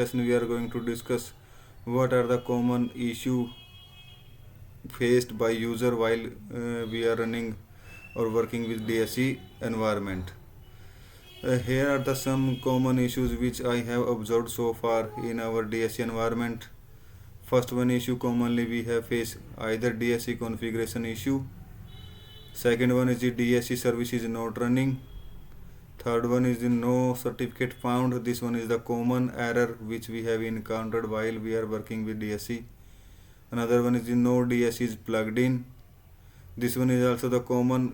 Session we are going to discuss what are the common issue faced by user while we are running or working with DSE environment. Here are the some common issues which I have observed so far in our DSE environment. First one issue commonly we have faced either DSE configuration issue. Second one is the DSE service is not running. Third one is the no certificate found. This one is the common error which we have encountered while we are working with DSE. Another one is the no DSE is plugged in. This one is also the common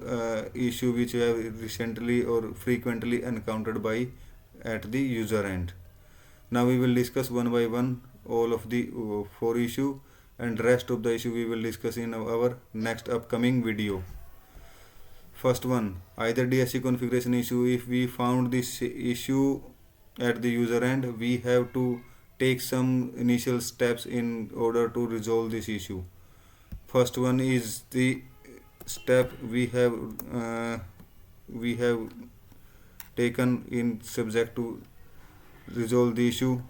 issue which we have recently or frequently encountered by at the user end. Now we will discuss one by one all of the four issue, and rest of the issue we will discuss in our next upcoming video. First one, either DSE configuration issue. If we found this issue at the user end, we have to take some initial steps in order to resolve this issue. First one is the step we have taken in subject to resolve the issue.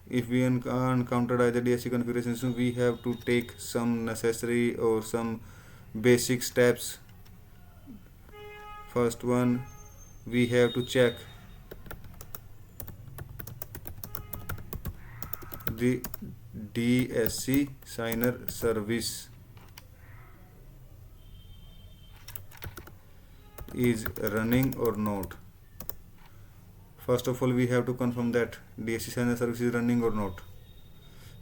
If we encountered either DSE configuration issue, we have to take some necessary or some basic steps. First one, we have to check the DSE signer service is running or not. First of all, we have to confirm that DSE signer service is running or not.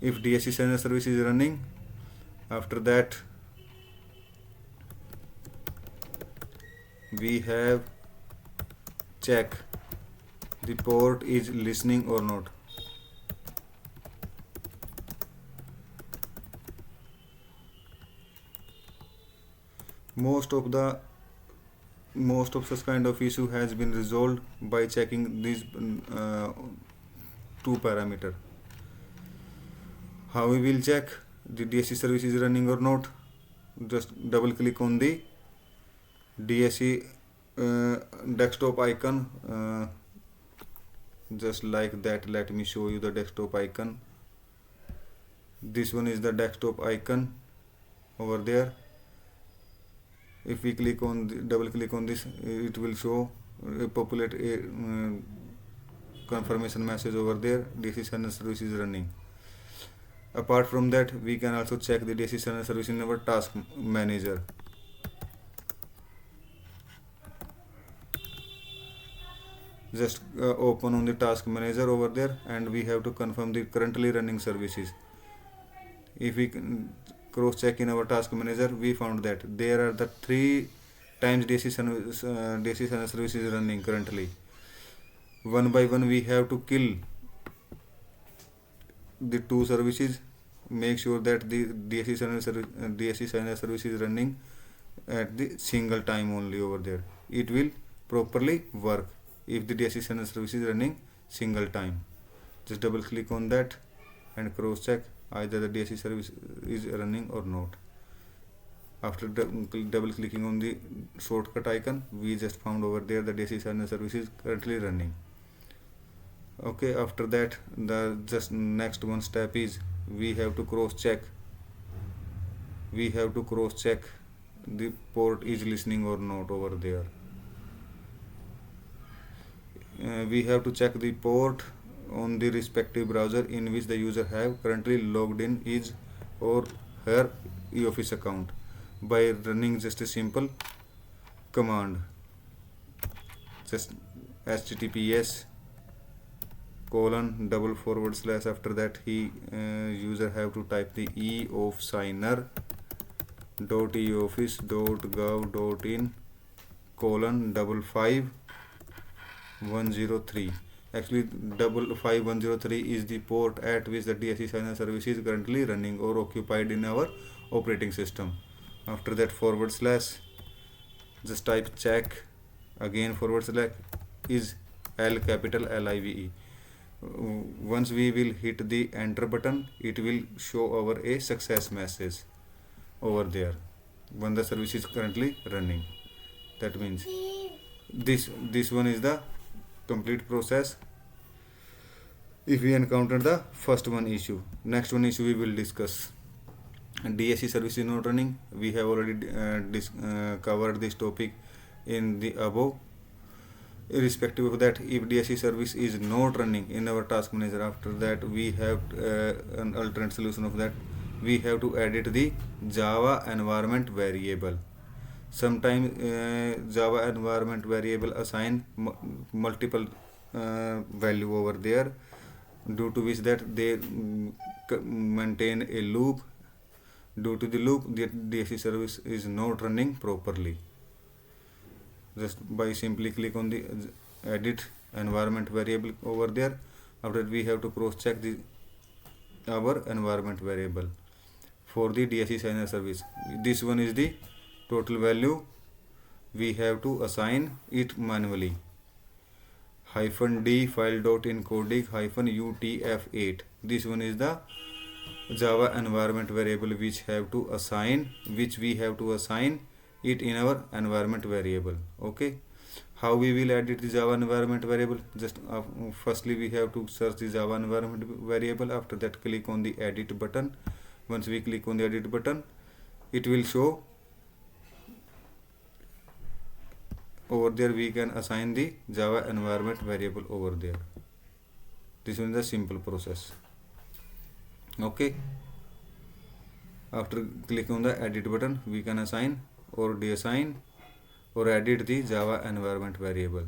If DSE signer service is running, after that we have check the port is listening or not. Most of such kind of issue has been resolved by checking these two parameter. How we will check the DSE service is running or not? Just double click on the DSE desktop icon, just like that. Let me show you the desktop icon. This one is the desktop icon over there. If we click on double click on this, it will show populate a confirmation message over there. DSE signer service is running. Apart from that, we can also check the DSE signer service in our task manager. Just open on the task manager over there, and we have to confirm the currently running services. If we cross check in our task manager, we found that there are the 3 times DSE signer service is running currently. One by one we have to kill the 2 services. Make sure that the DSE signer service is running at the single time only over there. It will properly work if the DSE signer service is running single time. Just double click on that and cross check either the DSE service is running or not. After double clicking on the shortcut icon, we just found over there the DSE signer service is currently running. Okay, after that the just next one step is we have to cross check the port is listening or not over there. We have to check the port on the respective browser in which the user have currently logged in his or her eOffice account by running just a simple command, just https : // after that user have to type the eofsigner.eoffice.gov.in : 55103. Actually 55103 is the port at which the DSE signer service is currently running or occupied in our operating system. After that /, just type check again / is LIVE. Once we will hit the enter button, it will show our a success message over there when the service is currently running. That means this one is the complete process. if we encounter the first one issue. Next one issue we will discuss. DSC service is not running. We have already covered this topic in the above. Irrespective of that, if DSC service is not running in our task manager, after that we have an alternate solution of that. We have to edit the Java environment variable. Sometimes Java environment variable assign multiple value over there, due to which that they maintain a loop. Due to the loop, the DSC service is not running properly. Just by simply click on the edit environment variable over there. After that, we have to cross check the our environment variable for the DSC signer service. This one is the total value. We have to assign it manually. -d file dot encoding -utf8. This one is the Java environment variable which we have to assign it in our environment variable. Okay, how we will edit the Java environment variable? Just firstly we have to search the Java environment variable. After that, click on the edit button. Once we click on the edit button, it will show over there. We can assign the Java environment variable over there. This is the simple process. Okay, after click on the edit button, we can assign or deassign or edit the Java environment variable.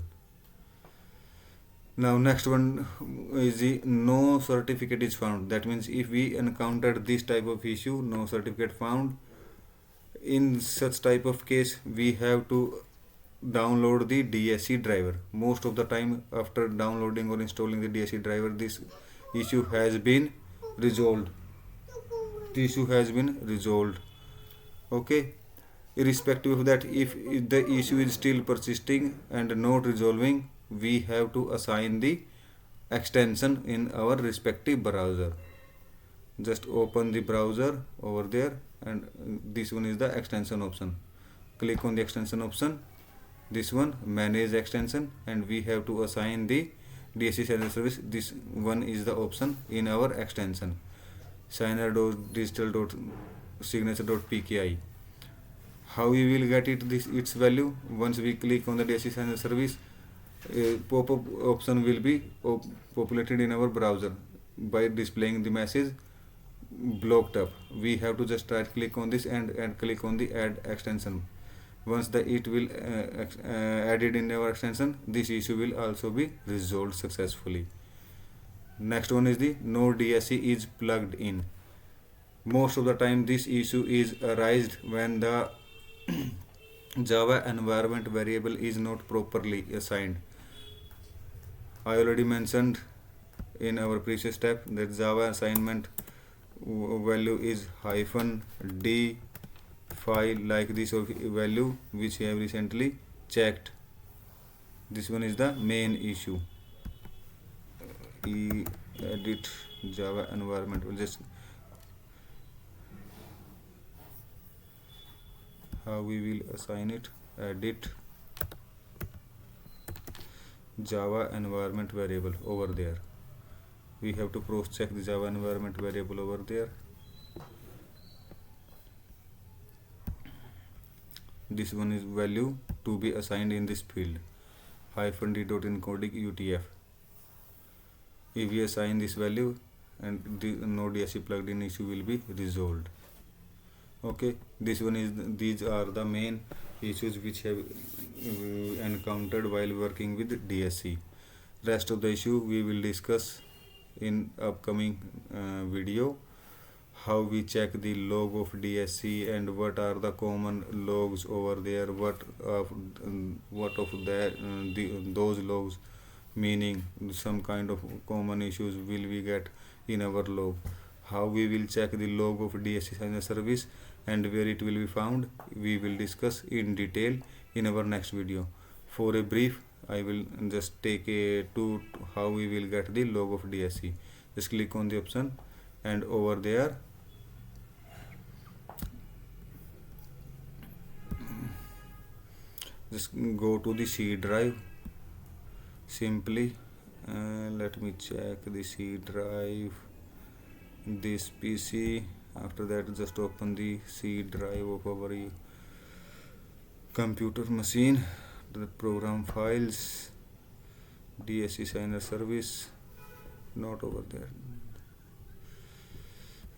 Now next one is the no certificate is found. That means if we encountered this type of issue, no certificate found, in such type of case we have to download the DSC driver. Most of the time after downloading or installing the DSC driver, this issue has been resolved. The issue has been resolved. Okay, irrespective of that, if the issue is still persisting and not resolving, we have to assign the extension in our respective browser. Just open the browser over there, and this one is the extension option. Click on the extension option, this one, manage extension, and we have to assign the DSC signer service. This one is the option in our extension, signer.digital.signature.pki. How we will get its value? Once we click on the DSC signer service, a pop-up option will be populated in our browser by displaying the message blocked up. We have to just right click on this and click on the add extension. Once it will added in our extension, this issue will also be resolved successfully. Next one is the no DSC is plugged in. Most of the time this issue is arised when the Java environment variable is not properly assigned. I already mentioned in our previous step that Java assignment value is -d file like this value which we have recently checked. This one is the main issue. Edit Java environment. We'll just how we will assign it. Edit Java environment variable over there. We have to cross check the Java environment variable over there. This one is value to be assigned in this field -d.encoding UTF. If we assign this value, and the no DSC plugged in issue will be resolved. Okay, this one is these are the main issues which have encountered while working with DSC. Rest of the issue we will discuss in upcoming video. How we check the log of DSC and what are the common logs over there, what of those logs meaning, some kind of common issues will we get in our log, how we will check the log of DSC signer service and where it will be found, we will discuss in detail in our next video. For a brief, I will just take a to how we will get the log of DSC. Just click on the option and over there just go to the C drive simply Let me check the C drive, this PC. After that, just open the C drive of our computer machine, the program files, DSC signer service, not over there,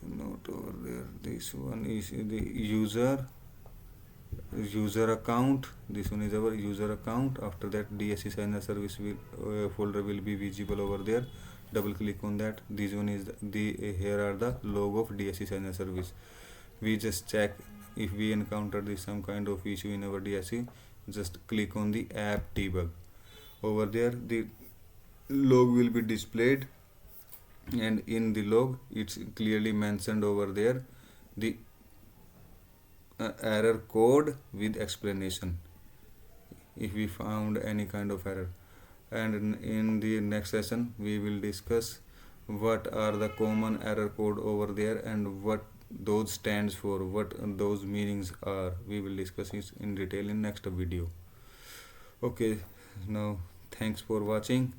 not over there. This one is the user account. This one is our user account. After that, DSC signer service folder will be visible over there. Double click on that. This one is here are the logo of DSC signer service. We just check if we encounter some kind of issue in our DSC. Just click on the app debug. Over there, the log will be displayed, and in the log it's clearly mentioned over there the error code with explanation if we found any kind of error. And in the next session we will discuss what are the common error code over there and what those stands for, what those meanings are. We will discuss it in detail in next video. Okay, now thanks for watching.